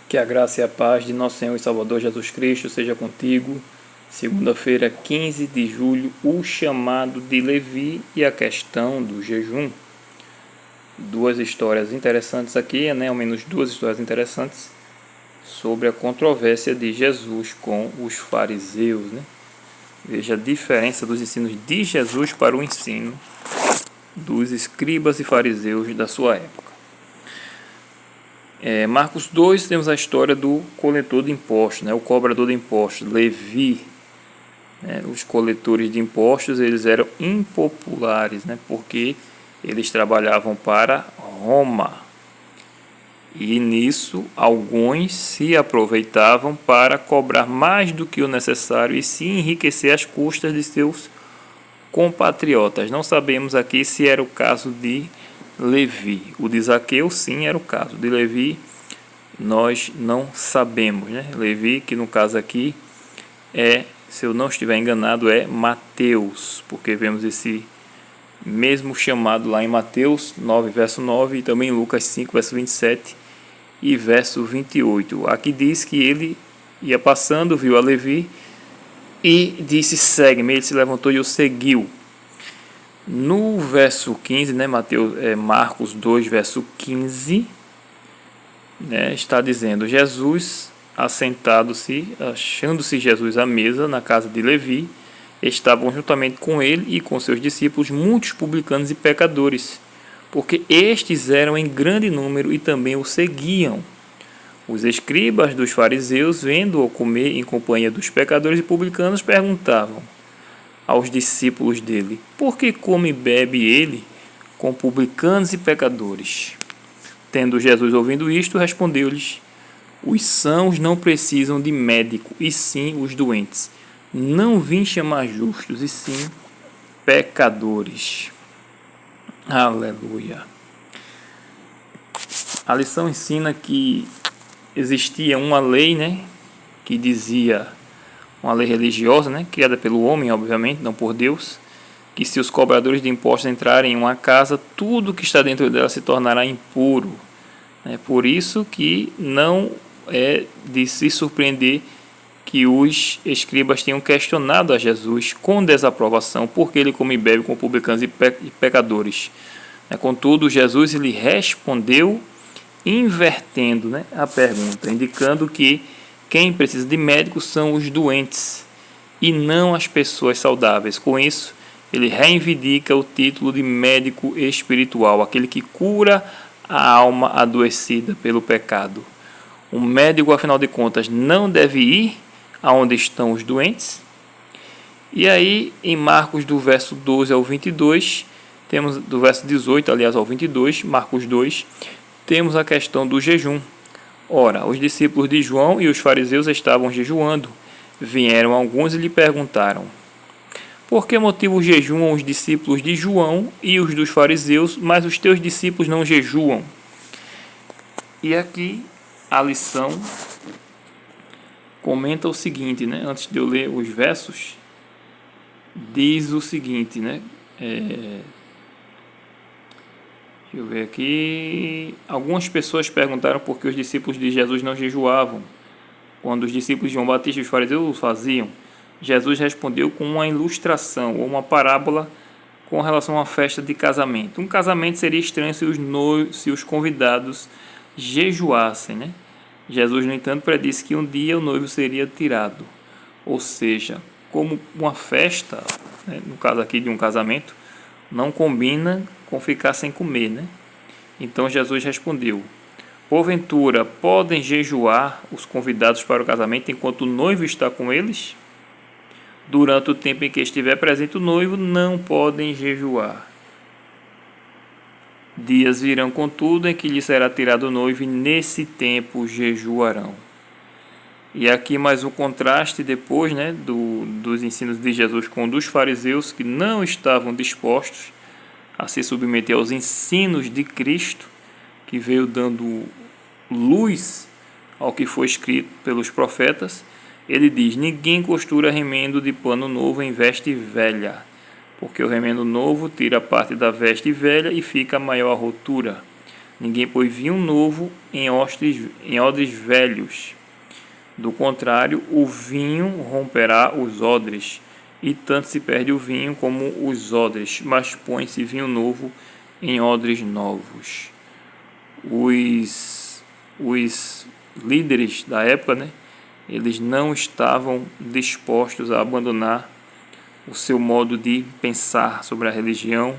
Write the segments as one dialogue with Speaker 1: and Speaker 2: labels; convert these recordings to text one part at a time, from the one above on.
Speaker 1: Que a graça e a paz de nosso Senhor e Salvador Jesus Cristo seja contigo. Segunda-feira, 15 de julho, o chamado de Levi e a questão do jejum. Duas histórias interessantes aqui, ao menos duas histórias interessantes sobre a controvérsia de Jesus com os fariseus. Veja a diferença dos ensinos de Jesus para o ensino dos escribas e fariseus da sua época. Marcos 2, temos a história do coletor de impostos, o cobrador de impostos, Levi. Os coletores de impostos, eles eram impopulares, porque eles trabalhavam para Roma. E nisso, alguns se aproveitavam para cobrar mais do que o necessário e se enriquecer às custas de seus compatriotas. Não sabemos aqui se era o caso de Levi. O de Zaqueu, sim, era o caso. De Levi, nós não sabemos. Levi, que no caso aqui se eu não estiver enganado, é Mateus, porque vemos esse mesmo chamado lá em Mateus 9, verso 9, e também em Lucas 5, verso 27 e verso 28. Aqui diz que ele ia passando, viu a Levi e disse: segue-me. Ele se levantou e o seguiu. No verso 15, Marcos 2, verso 15, está dizendo: Jesus, achando-se Jesus à mesa na casa de Levi, estavam juntamente com ele e com seus discípulos muitos publicanos e pecadores, porque estes eram em grande número e também o seguiam. Os escribas dos fariseus, vendo-o comer em companhia dos pecadores e publicanos, perguntavam aos discípulos dele: por que come e bebe ele com publicanos e pecadores? Tendo Jesus ouvido isto, respondeu-lhes: os sãos não precisam de médico, e sim os doentes. Não vim chamar justos, e sim pecadores. Aleluia. A lição ensina que existia uma lei, que dizia, uma lei religiosa, criada pelo homem, obviamente, não por Deus, que se os cobradores de impostos entrarem em uma casa, tudo que está dentro dela se tornará impuro. Por isso que não é de se surpreender que os escribas tenham questionado a Jesus com desaprovação, porque ele come e bebe com publicanos e pecadores. Contudo, Jesus lhe respondeu invertendo a pergunta, indicando que quem precisa de médico são os doentes e não as pessoas saudáveis. Com isso, ele reivindica o título de médico espiritual, aquele que cura a alma adoecida pelo pecado. Um médico, afinal de contas, não deve ir aonde estão os doentes. E aí, em Marcos, do verso 12 ao 22, temos do verso 18, aliás, ao 22, Marcos 2, temos a questão do jejum. Ora, os discípulos de João e os fariseus estavam jejuando. Vieram alguns e lhe perguntaram: por que motivo jejuam os discípulos de João e os dos fariseus, mas os teus discípulos não jejuam? E aqui a lição comenta o seguinte, antes de eu ler os versos, diz o seguinte, deixa eu ver aqui. Algumas pessoas perguntaram por que os discípulos de Jesus não jejuavam, quando os discípulos de João Batista e os fariseus o faziam. Jesus respondeu com uma ilustração ou uma parábola com relação a uma festa de casamento. Um casamento seria estranho se os convidados jejuassem, Jesus, no entanto, predisse que um dia o noivo seria tirado. Ou seja, como uma festa, no caso aqui de um casamento, não combina com ficar sem comer, Então Jesus respondeu: porventura podem jejuar os convidados para o casamento enquanto o noivo está com eles? Durante o tempo em que estiver presente o noivo, não podem jejuar. Dias virão, contudo, em que lhe será tirado o noivo, e nesse tempo jejuarão. E aqui mais um contraste depois dos ensinos de Jesus com dos fariseus, que não estavam dispostos a se submeter aos ensinos de Cristo, que veio dando luz ao que foi escrito pelos profetas. Ele diz: ninguém costura remendo de pano novo em veste velha, porque o remendo novo tira parte da veste velha e fica maior a rotura. Ninguém põe vinho novo em odres velhos. Do contrário, o vinho romperá os odres, e tanto se perde o vinho como os odres, mas põe-se vinho novo em odres novos. Os líderes da época, né, eles não estavam dispostos a abandonar o seu modo de pensar sobre a religião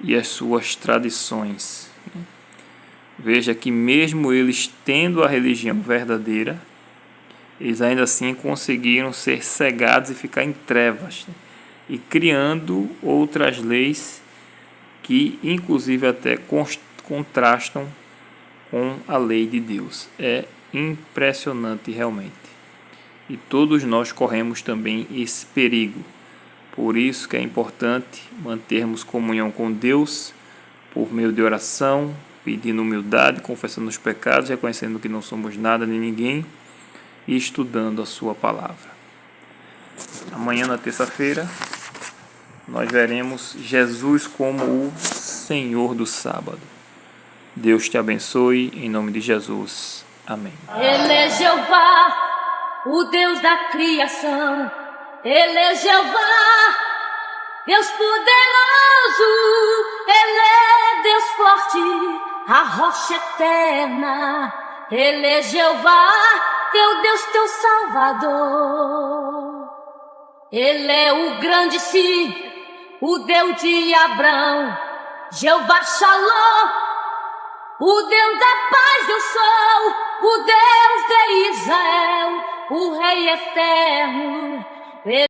Speaker 1: e as suas tradições. Veja que mesmo eles tendo a religião verdadeira, eles ainda assim conseguiram ser cegados e ficar em trevas, né? E criando outras leis que inclusive até contrastam com a lei de Deus. É impressionante realmente. E todos nós corremos também esse perigo. Por isso que é importante mantermos comunhão com Deus por meio de oração, pedindo humildade, confessando os pecados, reconhecendo que não somos nada nem ninguém e estudando a sua palavra. Amanhã, na terça-feira, nós veremos Jesus como o Senhor do sábado. Deus te abençoe, em nome de Jesus. Amém.
Speaker 2: Ele é Jeová, o Deus da criação. Ele é Jeová, Deus poderoso. Ele é Deus forte, a rocha eterna. Ele é Jeová, teu Deus, teu Salvador. Ele é o grande sim, o Deus de Abraão. Jeová Shalom, o Deus da paz eu sou, o Deus de Israel, o Rei eterno.